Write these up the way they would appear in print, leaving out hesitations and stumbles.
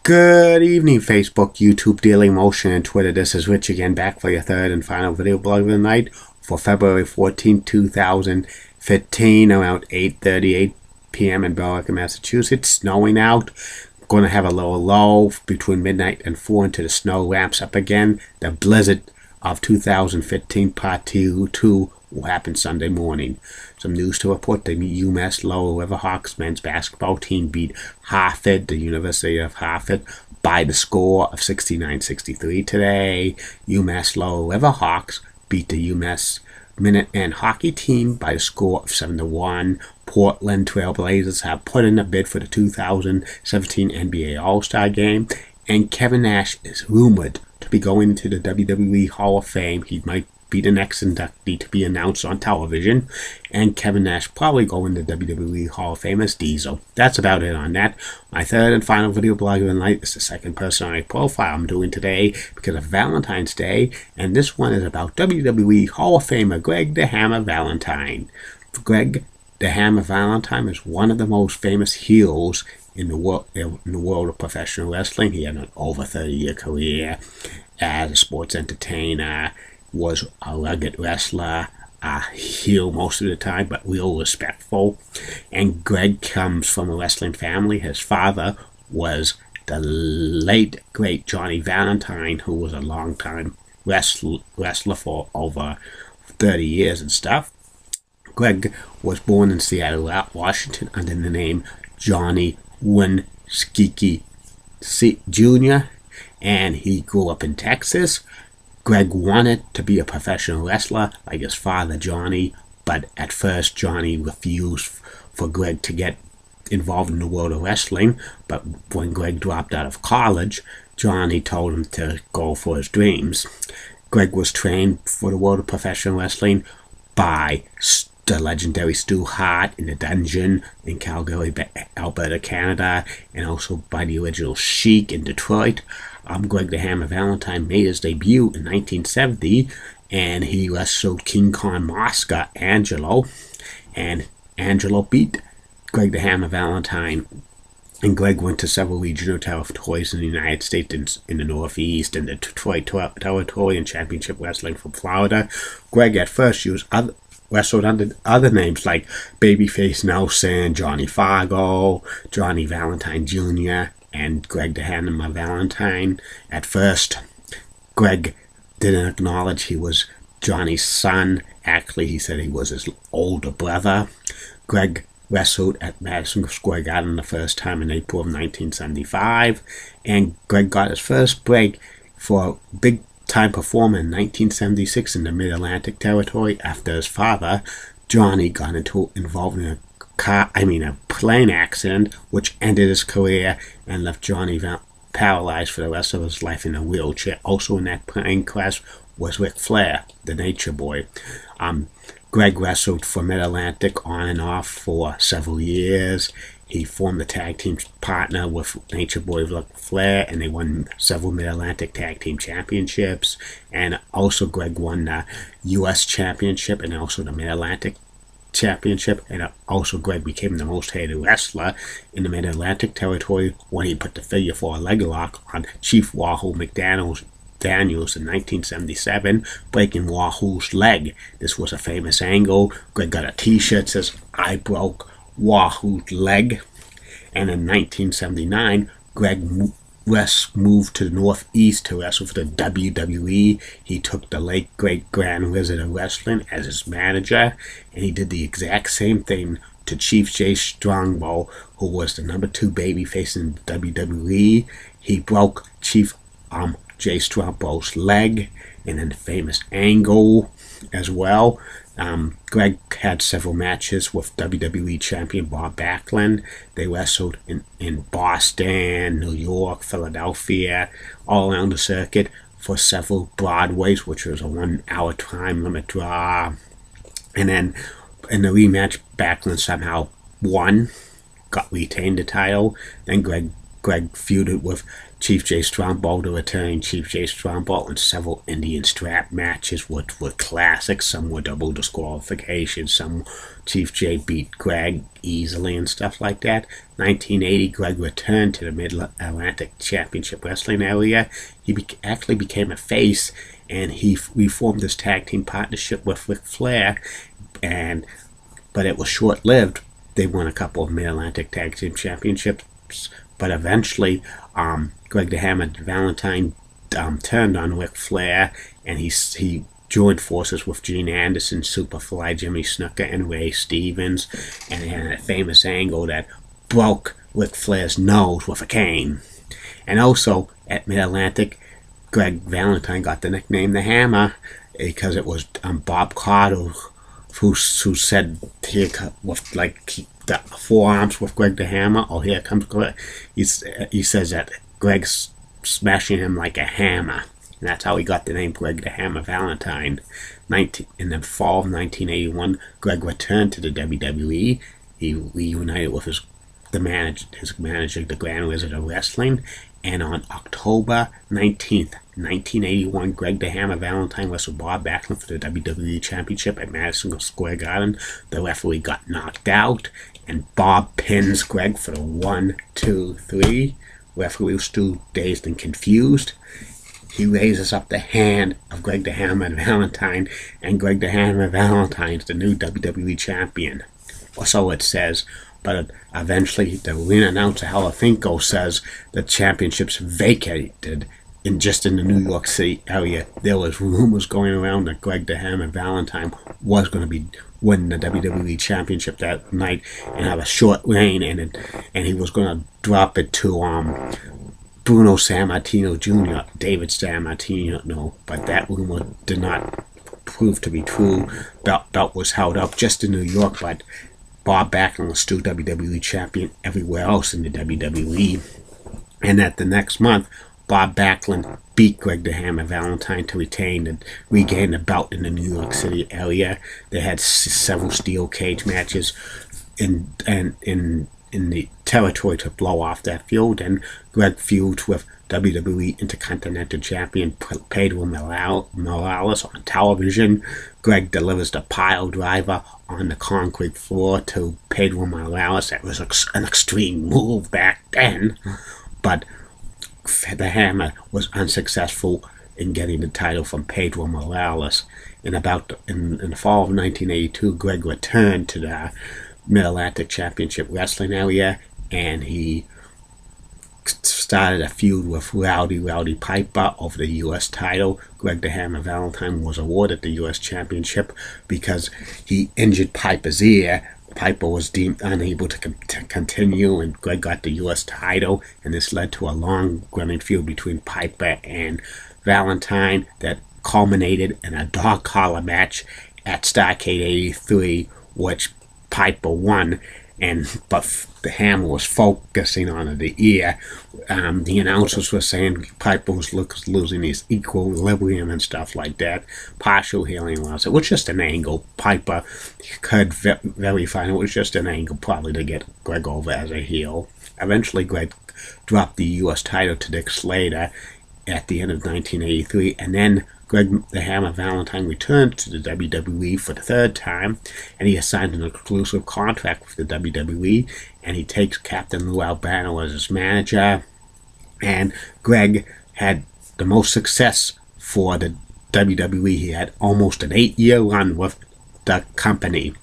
Good evening, Facebook, YouTube, Daily Motion, and Twitter. This is Rich again, back for your third and final video blog of the night for February 14, 2015, around 8:38 p.m. in Billerica, Massachusetts. Snowing out. Going to have a little lull between midnight and 4 until the snow ramps up again. The blizzard of 2015 Part 2 will happen Sunday morning. Some news to report: the UMass Lowell Riverhawks men's basketball team beat Hartford, the University of Hartford, by the score of 69-63 today. UMass Lowell Riverhawks beat the UMass Minutemen hockey team by the score of 7-1. Portland Trail Blazers have put in a bid for the 2017 NBA All-Star Game, and Kevin Nash is rumored to be going to the WWE Hall of Fame. He might be the next inductee to be announced on television, and Kevin Nash probably going to WWE Hall of Fame as Diesel. That's about it on that. My third and final video blog of the night is the second personality profile I'm doing today because of Valentine's Day, and this one is about WWE Hall of Famer Greg the Hammer Valentine. Greg the Hammer Valentine is one of the most famous heels in the world of professional wrestling. He had an over 30-year career as a sports entertainer, was a rugged wrestler, a heel most of the time, but real respectful. And Greg comes from a wrestling family. His father was the late, great Johnny Valentine, who was a long-time wrestler for over 30 years and stuff. Greg was born in Seattle, Washington, under the name Johnny Winskiki Jr., and he grew up in Texas. Greg wanted to be a professional wrestler like his father Johnny, but at first Johnny refused for Greg to get involved in the world of wrestling. But when Greg dropped out of college, Johnny told him to go for his dreams. Greg was trained for the world of professional wrestling by the legendary Stu Hart in the Dungeon in Calgary, Alberta, Canada, and also by the original Sheik in Detroit. Greg the Hammer Valentine made his debut in 1970, and he wrestled King Kong Mosca Angelo, and Angelo beat Greg the Hammer Valentine. And Greg went to several regional territories in the United States, in the Northeast, and the Detroit territory, and championship wrestling from Florida. Greg at first wrestled under other names like Babyface Nelson, Johnny Fargo, Johnny Valentine Jr., and Greg the Hammer Valentine. At first, Greg didn't acknowledge he was Johnny's son. Actually, he said he was his older brother. Greg wrestled at Madison Square Garden the first time in April of 1975, and Greg got his first break for a big-time performer in 1976 in the Mid-Atlantic territory after his father, Johnny, got involved in a plane accident, which ended his career and left Johnny paralyzed for the rest of his life in a wheelchair. Also in that plane crash was Ric Flair, the Nature Boy. Greg wrestled for Mid-Atlantic on and off for several years. He formed a tag team partner with Nature Boy Ric Flair, and they won several Mid-Atlantic Tag Team Championships. And also Greg won the U.S. Championship and also the Mid-Atlantic Championship, and also Greg became the most hated wrestler in the Mid-Atlantic territory when he put the figure 4 leg lock on Chief Wahoo McDaniels in 1977, breaking Wahoo's leg. This was a famous angle. Greg got a t-shirt that says, "I broke Wahoo's leg." And in 1979, Greg moved to the Northeast to wrestle for the WWE. He took the late great Grand Wizard of Wrestling as his manager, and he did the exact same thing to Chief Jay Strongbow, who was the number 2 babyface in the WWE. He broke Chief Jay Strongbow's leg in a famous angle as well. Greg had several matches with WWE champion Bob Backlund. They wrestled in Boston, New York, Philadelphia, all around the circuit for several Broadways, which was a 1-hour time limit draw. And then in the rematch, Backlund somehow won, retained the title. Then Greg Greg feuded with Chief Jay Strongbow, the returning Chief Jay Strongbow, in several Indian strap matches, which were classics. Some were double disqualifications. Some Chief Jay beat Greg easily and stuff like that. 1980, Greg returned to the Mid-Atlantic Championship Wrestling area. He actually became a face, and he reformed his tag team partnership with Ric Flair, but it was short-lived. They won a couple of Mid-Atlantic Tag Team Championships, but eventually Greg the Hammer Valentine turned on Ric Flair, and he joined forces with Gene Anderson, Superfly, Jimmy Snuka, and Ray Stevens, and they had a famous angle that broke Ric Flair's nose with a cane. And also at Mid-Atlantic, Greg Valentine got the nickname the Hammer because it was Bob Carter who said, here with like the forearms with Greg the Hammer, oh, here comes Greg. He says that Greg's smashing him like a hammer. And that's how he got the name Greg the Hammer Valentine. In the fall of 1981, Greg returned to the WWE. He reunited with his manager, the Grand Wizard of Wrestling. And on October 19th, 1981, Greg the Hammer Valentine wrestled Bob Backlund for the WWE Championship at Madison Square Garden. The referee got knocked out, and Bob pins Greg for the 1, 2, 3. Referee was still dazed and confused. He raises up the hand of Greg the Hammer Valentine, and Greg the Hammer Valentine is the new WWE Champion. Or so it says. But eventually, the arena announcer Halafinko says the championship's vacated. In the New York City area, there was rumors going around that Greg the Hammer Valentine was going to be winning the WWE Championship that night and have a short reign, and he was going to drop it to Bruno Sammartino Jr., David Sammartino. But that rumor did not prove to be true. Belt was held up just in New York, but Bob Backlund was still WWE Champion everywhere else in the WWE. And that the next month, Bob Backlund beat Greg the Hammer Valentine to retain and regain the belt in the New York City area. They had several steel cage matches in the territory to blow off that feud. And Greg feuds with WWE Intercontinental Champion Pedro Morales on television. Greg delivers the pile driver on the concrete floor to Pedro Morales. That was an extreme move back then, but the Hammer was unsuccessful in getting the title from Pedro Morales. In the fall of 1982, Greg returned to the Mid-Atlantic Championship Wrestling area, and he started a feud with Rowdy Piper over the U.S. title. Greg the Hammer Valentine was awarded the U.S. Championship because he injured Piper's ear. Piper was deemed unable to continue, and Greg got the U.S. title, and this led to a long-running feud between Piper and Valentine that culminated in a dog collar match at Starrcade 83, which Piper won, but the Hammer was focusing on the ear. The announcers were saying Piper was losing his equilibrium and stuff like that. Partial healing loss. It was just an angle. Piper could very fine. It was just an angle probably to get Greg over as a heel. Eventually, Greg dropped the U.S. title to Dick Slater at the end of 1983, and then Greg the Hammer Valentine returned to the WWE for the third time, and he signed an exclusive contract with the WWE, and he takes Captain Lou Albano as his manager. And Greg had the most success for the WWE. He had almost an 8-year run with the company.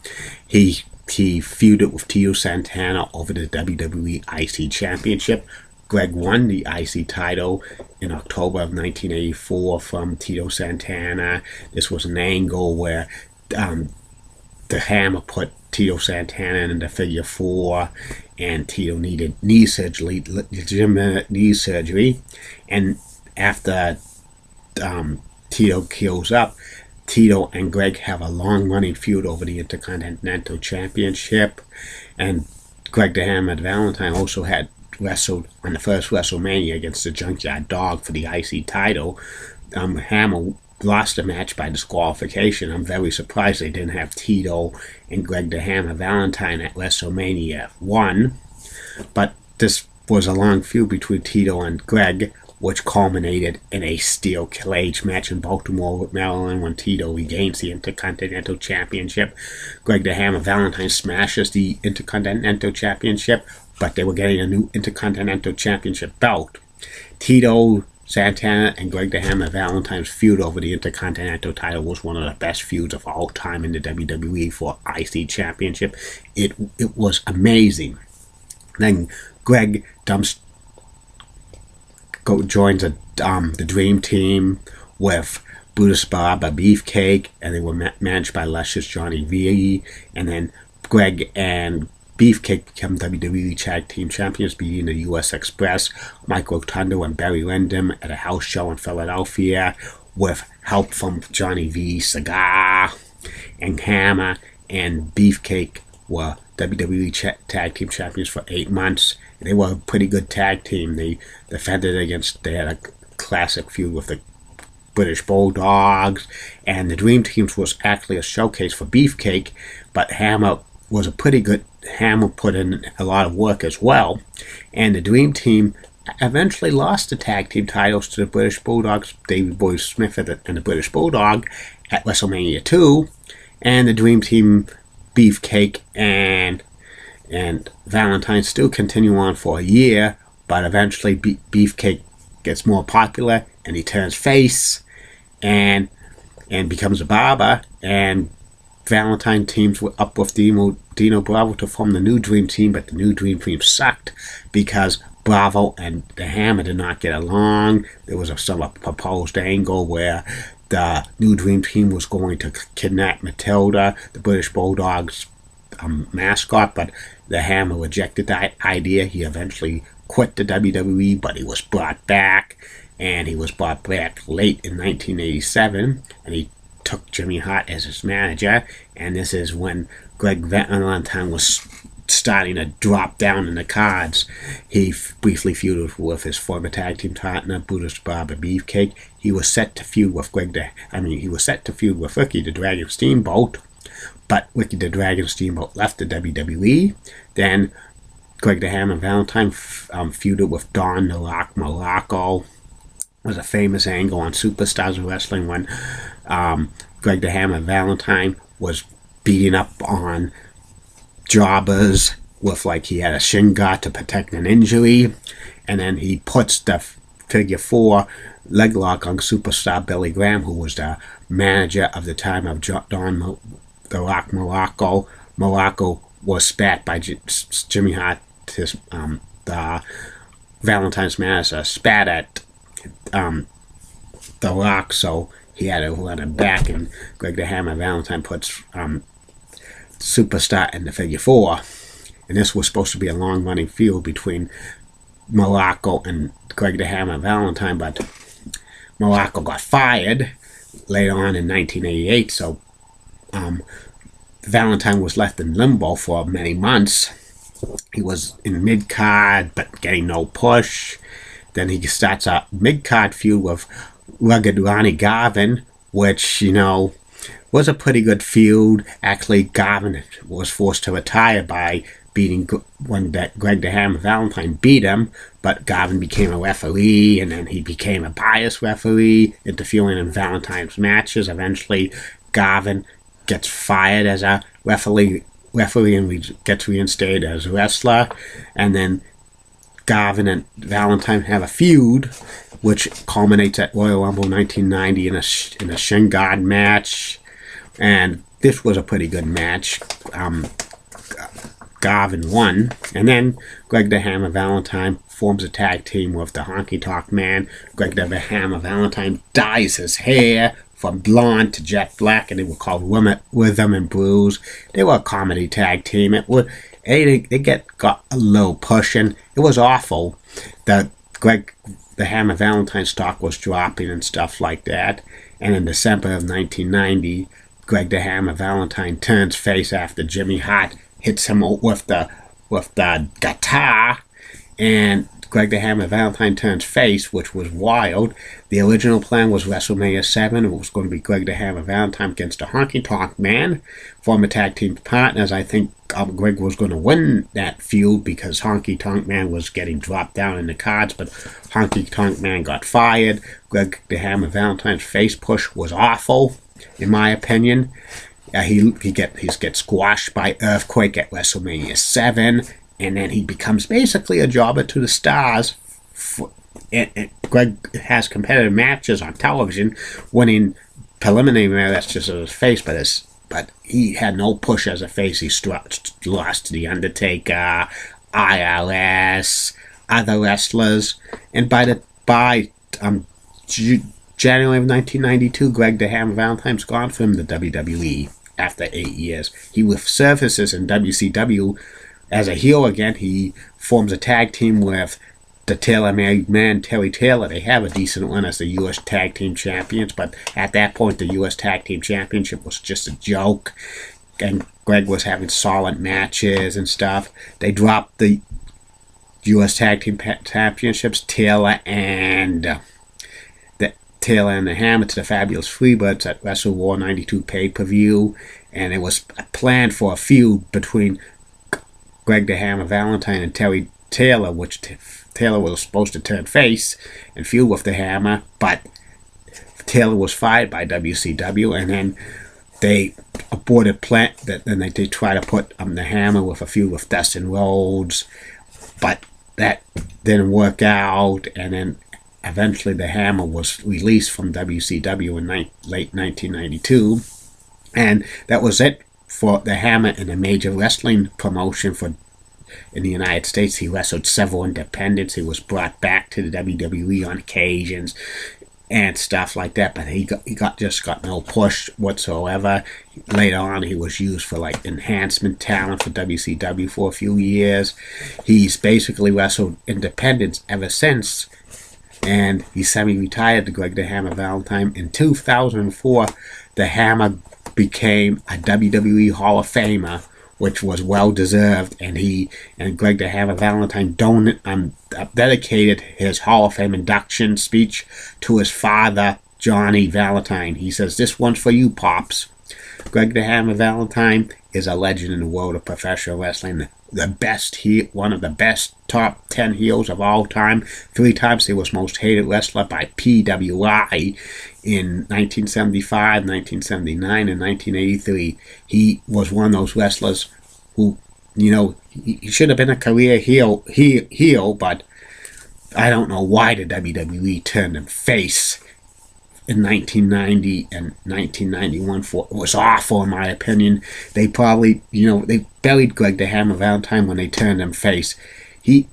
He feuded with Tito Santana over the WWE IC Championship. Greg won the IC title in October of 1984 from Tito Santana. This was an angle where the Hammer put Tito Santana in the figure 4, and Tito needed legitimate knee surgery. And after Tito heals up, Tito and Greg have a long-running feud over the Intercontinental Championship. And Greg the Hammer Valentine also had wrestled on the first WrestleMania against the Junkyard Dog for the IC title. Hammer lost the match by disqualification. I'm very surprised they didn't have Tito and Greg the Hammer Valentine at WrestleMania 1. But this was a long feud between Tito and Greg, which culminated in a steel cage match in Baltimore, Maryland, when Tito regains the Intercontinental Championship. Greg the Hammer Valentine smashes the Intercontinental Championship, but they were getting a new Intercontinental Championship belt. Tito Santana and Greg the Hammer Valentine's feud over the Intercontinental title was one of the best feuds of all time in the WWE for IC Championship. It was amazing. Then Greg joins the Dream Team with Brutus Barber, Beefcake, and they were managed by Luscious Johnny V. And then Greg and Beefcake become WWE Tag Team Champions, beating the US Express, Mike Rotundo, and Barry Windham at a house show in Philadelphia, with help from Johnny V, Cigar, and Hammer. And Beefcake were WWE Tag Team Champions for 8 months. They were a pretty good tag team. They had a classic feud with the British Bulldogs, and the Dream Teams was actually a showcase for Beefcake, but Hammer put in a lot of work as well, and the Dream Team eventually lost the tag team titles to the British Bulldogs, Davey Boy Smith and the British Bulldog, at WrestleMania 2, and the Dream Team, Beefcake and Valentine still continue on for a year, but eventually Beefcake gets more popular and he turns face and becomes a barber, and Valentine teams up with Dino Bravo to form the new Dream Team, but the new Dream Team sucked because Bravo and the Hammer did not get along. There was a proposed angle where the new Dream Team was going to kidnap Matilda, the British Bulldogs mascot, but the Hammer rejected that idea. He eventually quit the WWE, but he was brought back, and he was brought back late in 1987, and he took Jimmy Hart as his manager, and this is when Greg Valentine was starting to drop down in the cards. He briefly feuded with his former tag team partner, Brutus Barber Beefcake. He was set to feud with Ricky the Dragon Steamboat, but Ricky the Dragon Steamboat left the WWE. Then Greg the Hammer Valentine feuded with Don the Rock Morocco. It was a famous angle on Superstars of Wrestling when Greg the Hammer Valentine was beating up on jobbers with, like, he had a shin guard to protect an injury, and then he puts the figure 4 leg lock on superstar Billy Graham, who was the manager of the time of Don the Rock Morocco. Morocco was spat by Jimmy Hart, the Valentine's manager, spat at the Rock, so he had to run him back, and Greg the Hammer Valentine puts Superstar in the figure 4, and this was supposed to be a long-running feud between Morocco and Greg the Hammer Valentine, but Morocco got fired later on in 1988, so Valentine was left in limbo for many months. He was in mid-card, but getting no push. Then he starts a mid-card feud with Rugged Ronnie Garvin, which, was a pretty good feud. Actually, Garvin was forced to retire by when Greg the Hammer Valentine beat him, but Garvin became a referee, and then he became a biased referee, interfering in Valentine's matches. Eventually, Garvin gets fired as a referee and gets reinstated as a wrestler, and then Garvin and Valentine have a feud, which culminates at Royal Rumble 1990 in a shin guard match, and this was a pretty good match. Garvin won, and then Greg the Hammer Valentine forms a tag team with the Honky Tonk Man. Greg the Hammer Valentine dyes his hair from blonde to jet black, and they were called Rhythm and Bruise. They were a comedy tag team. They got a little pushing. It was awful. Greg the Hammer Valentine stock was dropping and stuff like that. And in December of 1990, Greg the Hammer Valentine turns face after Jimmy Hart hits him with the guitar, and Greg the Hammer Valentine turns face, which was wild. The original plan was WrestleMania 7. It was going to be Greg the Hammer Valentine against the Honky Tonk Man. Former tag team partners. I think Greg was going to win that feud because Honky Tonk Man was getting dropped down in the cards, but Honky Tonk Man got fired. Greg the Hammer Valentine's face push was awful, in my opinion. He gets squashed by Earthquake at WrestleMania 7. And then he becomes basically a jobber to the stars. And Greg has competitive matches on television, winning preliminary matches as a face, but he had no push as a face. He lost to The Undertaker, IRS, other wrestlers, and by January of 1992, Greg the Hammer Valentine's gone from the WWE after 8 years. He resurfaces in WCW as a heel again. He forms a tag team with the Taylor-made man, Terry Taylor. They have a decent one as the U.S. Tag Team Champions, but at that point, the U.S. Tag Team Championship was just a joke, and Greg was having solid matches and stuff. They dropped the U.S. Tag Team Championships, Taylor and the Hammer, to the Fabulous Freebirds at Wrestle War 92 pay-per-view, and it was planned for a feud between Greg the Hammer Valentine and Terry Taylor, which Taylor was supposed to turn face and feud with the Hammer, but Taylor was fired by WCW, and then they aborted plan. Then they did try to put the Hammer with a feud with Dustin Rhodes, but that didn't work out, and then eventually the Hammer was released from WCW in late 1992, and that was it for the Hammer in a major wrestling promotion in the United States. He wrestled several independents. He was brought back to the WWE on occasions and stuff like that, but he just got no push whatsoever. Later on, he was used for like enhancement talent for WCW for a few years. He's basically wrestled independents ever since, and he semi-retired to Greg the Hammer Valentine. In 2004, the Hammer became a WWE Hall of Famer, which was well deserved, and Greg the Hammer Valentine dedicated his Hall of Fame induction speech to his father, Johnny Valentine. He says, "This one's for you, Pops." Greg the Hammer Valentine is a legend in the world of professional wrestling. One of the best top 10 heels of all time. 3 times he was most hated wrestler by PWI in 1975, 1979, and 1983. He was one of those wrestlers who, he should have been a career heel, but I don't know why the WWE turned him face in 1990 and 1991. It was awful, in my opinion. They probably, they buried Greg the Hammer Valentine when they turned him face. He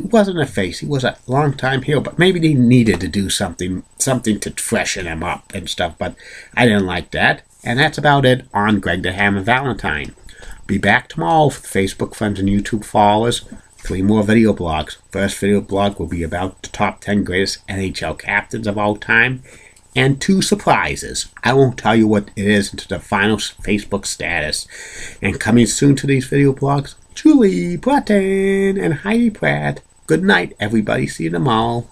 wasn't a face. He was a long-time heel, but maybe they needed to do something to freshen him up and stuff, but I didn't like that. And that's about it on Greg the Hammer Valentine. Be back tomorrow for Facebook friends and YouTube followers. 3 more video blogs. First video blog will be about the top 10 greatest NHL captains of all time, and 2 surprises. I won't tell you what it is until the final Facebook status. And coming soon to these video blogs, Julie Bratton and Heidi Pratt. Good night, everybody. See you tomorrow.